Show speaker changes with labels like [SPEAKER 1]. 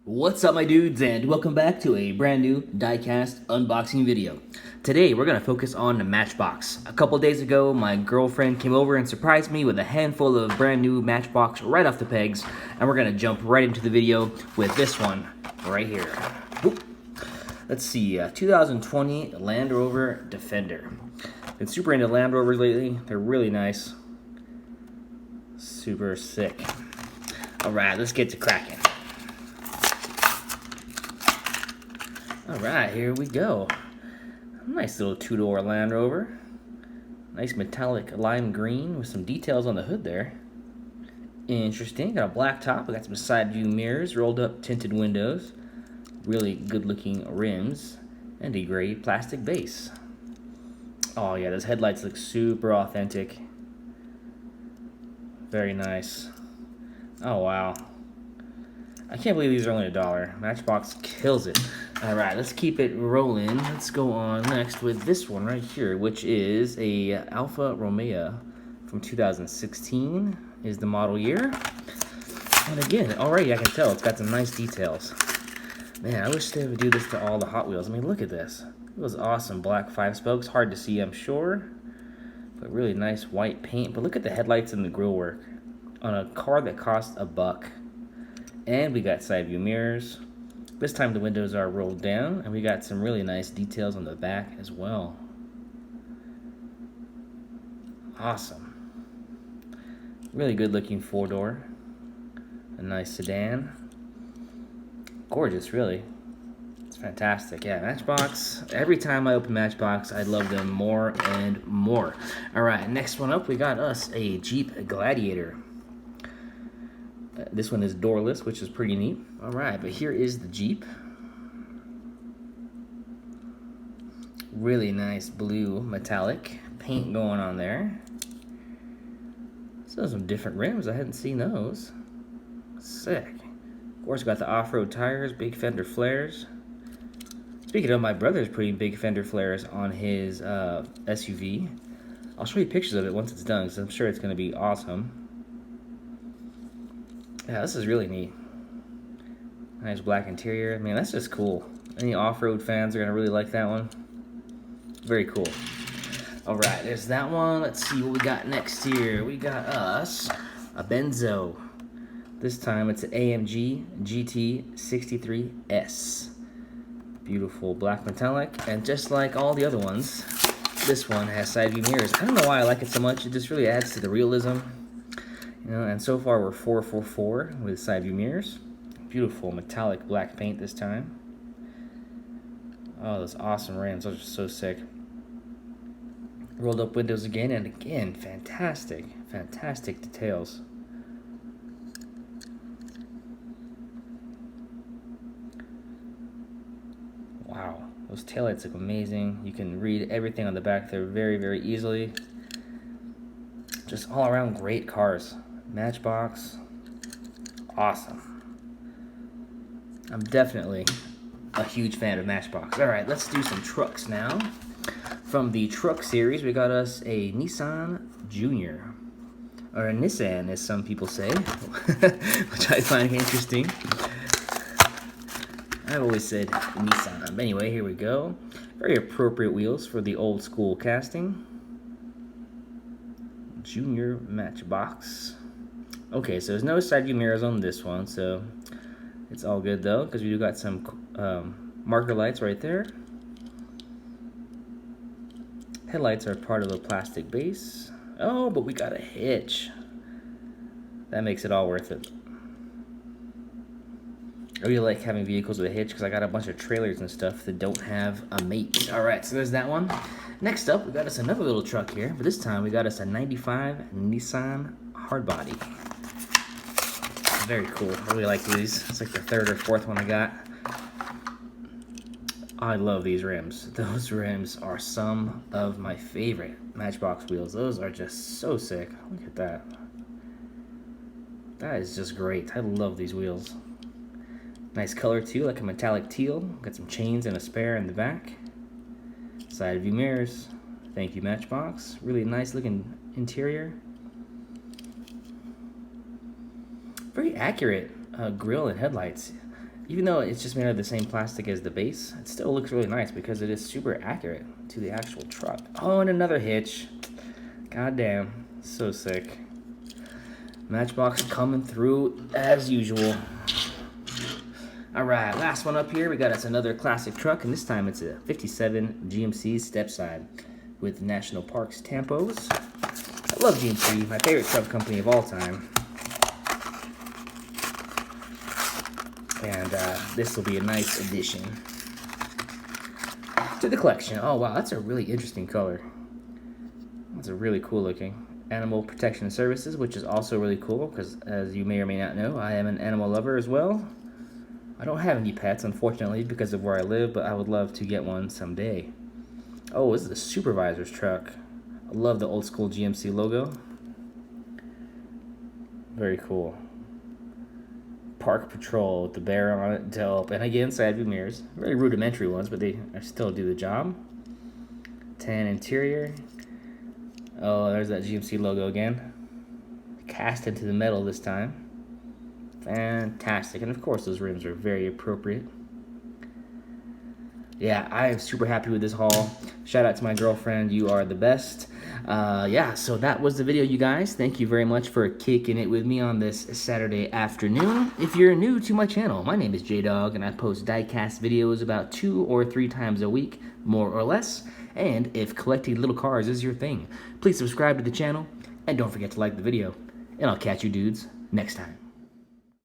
[SPEAKER 1] What's up, my dudes, and welcome back to a brand new diecast unboxing video. Today we're going to focus on the Matchbox. A couple days ago, my girlfriend came over and surprised me with a handful of brand new Matchbox right off the pegs, and we're going to jump right into the video with this one right here. Oop. Let's see, 2020 Land Rover Defender. Been super into Land Rovers lately. They're really nice. Super sick. Alright, let's get to cracking. Alright, here we go. Nice little two-door Land Rover. Nice metallic lime green with some details on the hood there. Interesting. Got a black top. We got some side view mirrors, rolled up tinted windows, really good looking rims, and a gray plastic base. Oh yeah, those headlights look super authentic. Very nice. Oh wow. I can't believe these are only $1. Matchbox kills it. Alright, let's keep it rolling. Let's go on next with this one right here, which is a Alfa Romeo from 2016 is the model year. And again, already I can tell it's got some nice details. Man, I wish they would do this to all the Hot Wheels. I mean, look at this. It was awesome. Black 5-spokes. Hard to see, I'm sure. But really nice white paint. But look at the headlights and the grille work on a car that cost $1. And we got side view mirrors. This time the windows are rolled down, and we got some really nice details on the back as well. Awesome. Really good looking 4-door. A nice sedan. Gorgeous, really. It's fantastic. Yeah, Matchbox. Every time I open Matchbox, I love them more and more. Alright, next one up, we got us a Jeep Gladiator. This one is doorless, which is pretty neat. Alright, but here is the Jeep. Really nice blue metallic paint going on there. So some different rims. I hadn't seen those. Sick. Of course, got the off-road tires, big fender flares. Speaking of, my brother's putting big fender flares on his SUV. I'll show you pictures of it once it's done, because I'm sure it's going to be awesome. Yeah, this is really neat. Nice black interior. I mean, that's just cool. Any off-road fans are going to really like that one. Very cool. Alright, there's that one. Let's see what we got next here. We got us a Benzo. This time it's an AMG GT 63S. Beautiful black metallic. And just like all the other ones, this one has side view mirrors. I don't know why I like it so much. It just really adds to the realism. You know, and so far we're 444 with side view mirrors. Beautiful metallic black paint this time. Oh, those awesome rims. Those are so sick. Rolled up windows again and again. Fantastic, fantastic details. Wow, those taillights look amazing. You can read everything on the back there very, very easily. Just all around great cars. Matchbox, awesome. I'm definitely a huge fan of Matchbox. Alright, let's do some trucks now. From the truck series, we got us a Nissan Junior. Or a Nissan, as some people say, which I find interesting. I've always said Nissan. But anyway, here we go. Very appropriate wheels for the old school casting. Junior Matchbox. Okay, so there's no side view mirrors on this one, so it's all good though, because we do got some marker lights right there. Headlights are part of the plastic base. Oh, but we got a hitch. That makes it all worth it. I really like having vehicles with a hitch because I got a bunch of trailers and stuff that don't have a mate. Alright, so there's that one. Next up, we got us another little truck here, but this time we got us a 95 Nissan Hardbody. Very cool. I really like these. It's like the third or fourth one I got. I love these rims. Those rims are some of my favorite Matchbox wheels. Those are just so sick. Look at that. That is just great. I love these wheels. Nice color too, like a metallic teal. Got some chains and a spare in the back. Side view mirrors. Thank you, Matchbox. Really nice looking interior. Very accurate grille and headlights. Even though it's just made out of the same plastic as the base, it still looks really nice because it is super accurate to the actual truck. Oh, and another hitch. God damn, so sick. Matchbox coming through as usual. Alright, last one up here. We got us another classic truck, and this time it's a 57 GMC Stepside with National Parks tampos. I love GMC, my favorite truck company of all time. And this will be a nice addition to the collection. Oh wow, that's a really interesting color. That's a really cool looking. Animal Protection Services, which is also really cool because, as you may or may not know, I am an animal lover as well. I don't have any pets, unfortunately, because of where I live, but I would love to get one someday. Oh, this is a supervisor's truck. I love the old school GMC logo. Very cool. Park Patrol with the bear on it, dope. And again, side view mirrors. Very rudimentary ones, but they still do the job. Tan interior. Oh, there's that GMC logo again. Cast into the metal this time. Fantastic. And of course, those rims are very appropriate. Yeah, I am super happy with this haul. Shout out to my girlfriend. You are the best. Yeah, so that was the video, you guys. Thank you very much for kicking it with me on this Saturday afternoon. If you're new to my channel, my name is J-Dog, and I post diecast videos about 2 or 3 times a week, more or less. And if collecting little cars is your thing, please subscribe to the channel, and don't forget to like the video. And I'll catch you dudes next time.